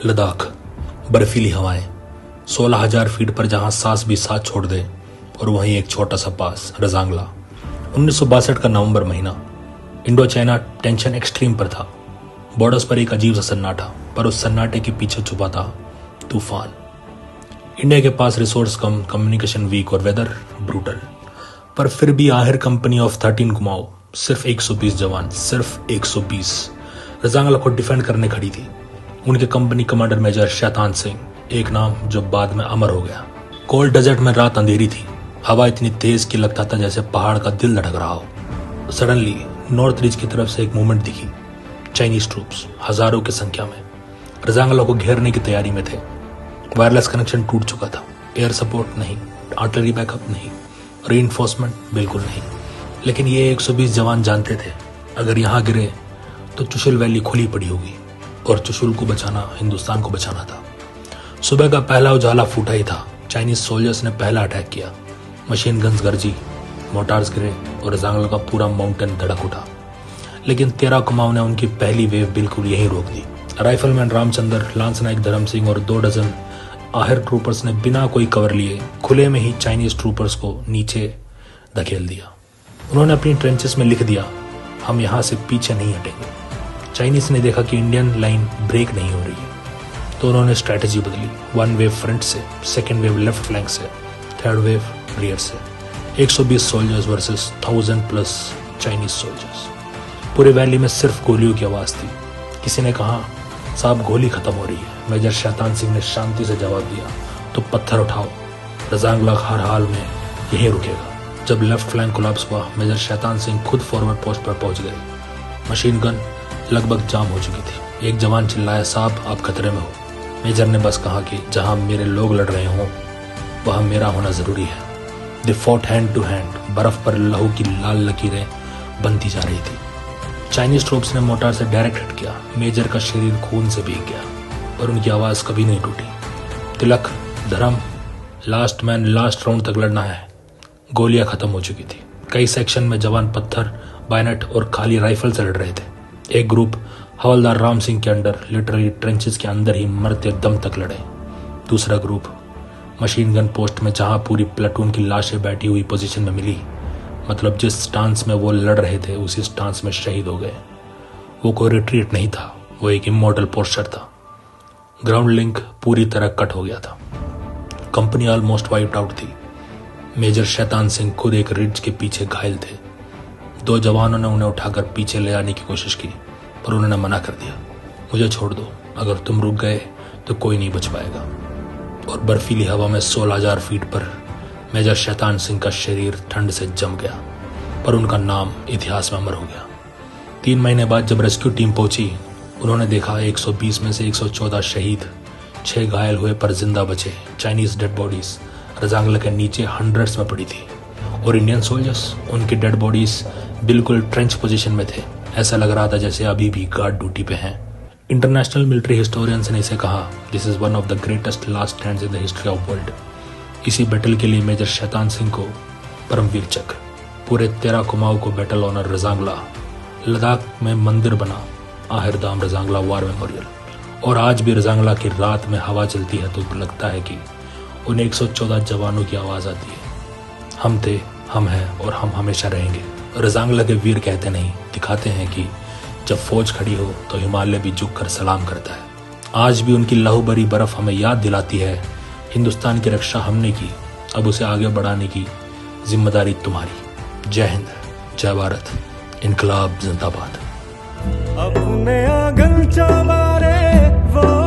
लद्दाख, बर्फीली हवाएं, 16,000 फीट पर जहां सांस भी साथ छोड़ दे, और वहीं एक छोटा सा पास रजांगला। 1962 का नवंबर महीना। इंडो चाइना टेंशन एक्सट्रीम पर था। बॉर्डर्स पर एक अजीब सा सन्नाटा, पर उस सन्नाटे के पीछे छुपा था तूफान। इंडिया के पास रिसोर्स कम, कम्युनिकेशन वीक और वेदर ब्रूटल, पर फिर भी आखिर कंपनी ऑफ 13 कुमाऊं, सिर्फ 120 जवान, सिर्फ 120 रजांगला को डिफेंड करने खड़ी थी। उनके company commander major Shaitan Singh, एक नाम जो बाद में अमर हो गया। कोल्ड डेजर्ट में रात अंधेरी थी, हवा इतनी तेज कि लगता था जैसे पहाड़ का दिल धड़क रहा हो। सडनली नॉर्थ रीज की तरफ से एक मूवमेंट दिखी। चाइनीज ट्रूप्स हजारों की संख्या में रजांगला को घेरने की तैयारी में थे। वायरलेस कनेक्शन टूट चुका था, एयर सपोर्ट नहीं, आर्टिलरी बैकअप नहीं, रीइंफोर्समेंट बिल्कुल नहीं। लेकिन ये 120 जवान जानते थे, अगर यहाँ गिरे तो चुशुल वैली खुली पड़ी होगी, और चुशुल को बचाना हिंदुस्तान को बचाना था। सुबह का पहला उजाला फूटा ही था। चाइनीज सोल्जर्स ने पहला अटैक किया। मशीन गन्स गरजी, मोटार्स गिरे और रजांगला का पूरा माउंटेन धड़क उठा। लेकिन 13 कुमाऊं ने उनकी पहली वेव बिल्कुल यहीं रोक दी। राइफलमैन रामचंद्र, लांस नायक धर्म सिंह और 2 डजन आहिर ट्रूपर्स ने बिना कोई कवर लिए खुले में ही चाइनीज ट्रूपर्स को नीचे धकेल दिया। उन्होंने अपनी ट्रेंचेस में लिख दिया, हम यहाँ से पीछे नहीं हटेंगे। चाइनीज ने देखा कि इंडियन लाइन ब्रेक नहीं हो रही है, तो उन्होंने स्ट्रैटेजी बदली। 1 वेव फ्रंट से, 2nd वेव लेफ्ट फ्लैंक से, 3rd वेव रियर से। 120 सोल्जर्स वर्सेस 1000+ चाइनीज सोल्जर्स। पूरे वैली में सिर्फ गोलियों की आवाज थी। किसी ने कहा, साहब गोली खत्म हो रही है। मेजर शैतान सिंह ने शांति से जवाब दिया, तो पत्थर उठाओ, रजांगला हर हाल में यहीं रुकेगा। जब लेफ्ट फ्लैंक कोलैप्स हुआ, मेजर शैतान सिंह खुद फॉरवर्ड पोस्ट पर पहुंच गए। मशीन गन लगभग जाम हो चुकी थी। एक जवान चिल्लाया, साहब आप खतरे में हो। मेजर ने बस कहा कि जहां मेरे लोग लड़ रहे हों वहां मेरा होना जरूरी है। They fought hand to hand. बर्फ पर लहू की लाल लकीरें बनती जा रही थी। चाइनीज ट्रूप्स ने मोटार से डायरेक्ट हिट किया। मेजर का शरीर खून से भीग गया, पर उनकी आवाज कभी नहीं टूटी। तिलक, धर्म, लास्ट मैन लास्ट राउंड तक लड़ना है। गोलियां खत्म हो चुकी थी। कई सेक्शन में जवान पत्थर, बायनेट और खाली राइफल से लड़ रहे थे। एक ग्रुप हवलदार राम सिंह के अंडर लिटरली ट्रेंचेस के अंदर ही मरते दम तक लड़े। दूसरा ग्रुप मशीन गन पोस्ट में, जहां पूरी प्लाटून की लाशें बैठी हुई पोजीशन में मिली। मतलब जिस स्टांस में वो लड़ रहे थे उसी स्टांस में शहीद हो गए। वो कोई रिट्रीट नहीं था, वो एक इमॉर्टल पोस्चर था। ग्राउंड लिंक पूरी तरह कट हो गया था। कंपनी ऑलमोस्ट वाइप्ड आउट थी। मेजर शैतान सिंह खुद एक रिड्ज के पीछे घायल थे। 2 जवानों ने उन्हें उठाकर पीछे ले आने की कोशिश की, पर उन्होंने मना कर दिया। मुझे छोड़ दो, अगर तुम रुक गए तो कोई नहीं बच पाएगा। और बर्फीली हवा में 16,000 फीट पर मेजर शैतान सिंह का शरीर ठंड से जम गया, पर उनका नाम इतिहास में अमर हो गया। 3 महीने बाद जब रेस्क्यू टीम पहुंची, उन्होंने देखा 120 में से 114 शहीद, 6 घायल हुए पर जिंदा बचे। चाइनीज डेड बॉडीज रजांगला के नीचे हंड्रेड्स में पड़ी थी, और इंडियन सोल्जर्स, उनकी डेड बॉडीज बिल्कुल ट्रेंच पोजीशन में थे। ऐसा लग रहा था जैसे अभी भी गार्ड ड्यूटी पे हैं। इंटरनेशनल मिलिट्री हिस्टोरियंस ने इसे कहा, this is one of the greatest last stands in the history of world. इसी बैटल के लिए मेजर शैतान सिंह को परमवीर चक्र, पूरे 13 कुमाऊं को बैटल ऑनर रजांगला, लद्दाख में मंदिर बना आहिरदाम रजांगला वार मेमोरियल। और आज भी रजांगला की रात में हवा चलती है तो लगता है कि उन 114 जवानों की आवाज आती है, हम थे, हम हैं और हम हमेशा रहेंगे। रजांगला के वीर कहते नहीं, दिखाते हैं कि जब फौज खड़ी हो तो हिमालय भी झुककर सलाम करता है। आज भी उनकी लहू भरी बर्फ हमें याद दिलाती है, हिंदुस्तान की रक्षा हमने की, अब उसे आगे बढ़ाने की जिम्मेदारी तुम्हारी। जय हिंद, जय भारत, इनकलाब जिंदाबाद। अपने आंगन चबारे वो